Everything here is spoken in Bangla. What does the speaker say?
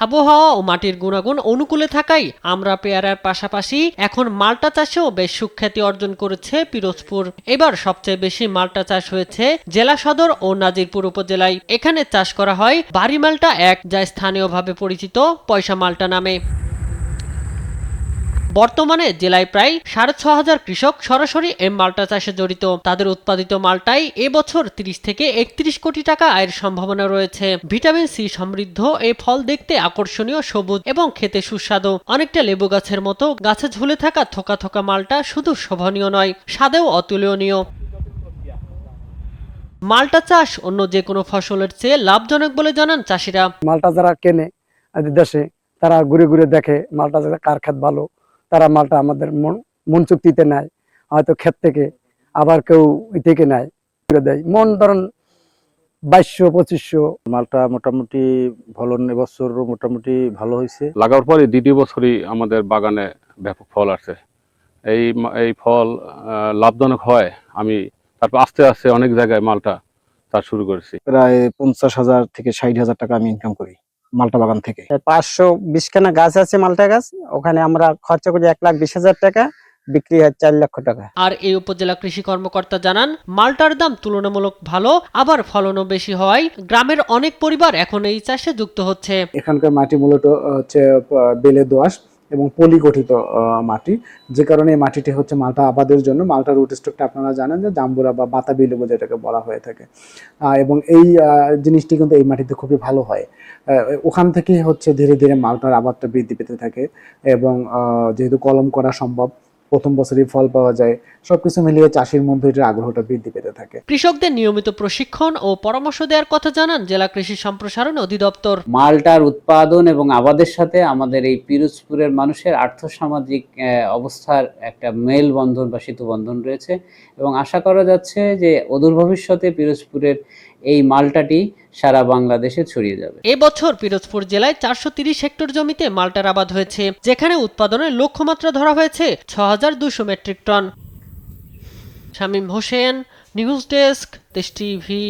আবহাওয়া ও মাটির গুণাগুণ অনুকূলে থাকায় আমরা পেয়ারার পাশাপাশি এখন মাল্টা চাষেও বেশ সুখ্যাতি অর্জন করেছে পিরোজপুর। এবার সবচেয়ে বেশি মাল্টা চাষ হয়েছে জেলা সদর ও নাজিরপুর উপজেলায়। এখানে চাষ করা হয় বাড়ি মাল্টা 1, যা স্থানীয়ভাবে পরিচিত পয়সা মাল্টা নামে। বর্তমানে জেলায় প্রায় ৬,৫০০ কৃষক সরাসরি মাল্টা চাষে জড়িত। তাদের উৎপাদিত মাল্টায় এবছর ৩০ থেকে ৩১ কোটি টাকা আয়ের সম্ভাবনা রয়েছে। ভিটামিন সি সমৃদ্ধ এই ফল দেখতে আকর্ষণীয়, সবুজ এবং খেতে সুস্বাদু। অনেকটা লেবু গাছের মতো গাছে ঝুলে থাকা থোকা থোকা মাল্টা শুধু শোভনীয় নয়, স্বাদেও অতুলনীয়। মাল্টা চাষ অন্য যে কোনো ফসলের চেয়ে লাভজনক বলে জানান চাষিরা। মাল্টা যারা কেনে দেশে, তারা ঘুরে ঘুরে দেখে মাল্টা কার ক্ষেত ভালো, তারা মালটা আমাদের মন চুক্তিতে নেয়, হয়তো ক্ষেত থেকে, আবার কেউ থেকে নেয়, দেয় মন ধরেন ২২০০-২৫০০। মালটা মোটামুটি ফলন এবছর মোটামুটি ভালো হয়েছে। লাগার পরে দ্বিতীয় বছরই আমাদের বাগানে ব্যাপক ফল আসে। এই ফল লাভজনক হয়। আমি তারপর আস্তে আস্তে অনেক জায়গায় মালটা চাষ শুরু করেছি। প্রায় ৫০,০০০ থেকে ৬০,০০০ টাকা আমি ইনকাম করি মালটা বাগান থেকে। ৫২০ খানা গাছ আছে মালটা গাছ, ওখানে আমরা খরচা করি ১,২০,০০০ টাকা, বিক্রি হয় ৪ লক্ষ টাকা। আর এই উপজেলা কৃষি কর্মকর্তা জানান, মাল্টার দাম তুলনামূলক ভালো, আবার ফলনও বেশি হওয়ায় গ্রামের অনেক পরিবার এখন এই চাষে যুক্ত হচ্ছে। এখানকার মাটি মূলত হচ্ছে বেলে দোআঁশ এবং পলি গঠিত মাটি, যে কারণে এই মাটিটি হচ্ছে মালটা আবাদের জন্য। মালটার রুট স্টকটা আপনারা জানেন যে জাম্বুরা বা বাতাবি লেবু যেটাকে বলা হয়ে থাকে, এবং এই জিনিসটি কিন্তু এই মাটিতে খুবই ভালো হয়। ওখান থেকেই হচ্ছে ধীরে ধীরে মালটার আবাদটা বৃদ্ধি পেতে থাকে, এবং যেহেতু কলম করা সম্ভব, প্রথম বছরই ফল পাওয়া যায়, সবকিছু মিলিয়ে চাষির মধ্যে এটার আগ্রহটা বৃদ্ধি পেতে থাকে। কৃষকদের নিয়মিত প্রশিক্ষণ ও পরামর্শ দেওয়ার কথা জানান জেলা কৃষি সম্প্রসারণ অধিদপ্তর। মালটার উৎপাদন এবং আবাদের সাথে আমাদের এই পিরোজপুরের মানুষের আর্থসামাজিক অবস্থার একটা মেল বন্ধন বা সেতু বন্ধন রয়েছে, এবং আশা করা যাচ্ছে যে অদূর ভবিষ্যতে পিরোজপুরের এই মালটাটি সারা বাংলাদেশে ছড়িয়ে যাবে। এবছর পিরোজপুর জেলায় ৪৩০ হেক্টর জমিতে মাল্টার আবাদ হয়েছে, যেখানে উৎপাদনের লক্ষ্যমাত্রা ধরা হয়েছে ৬,২০০ metric ton. Shamim Hossain, news desk, Desh TV.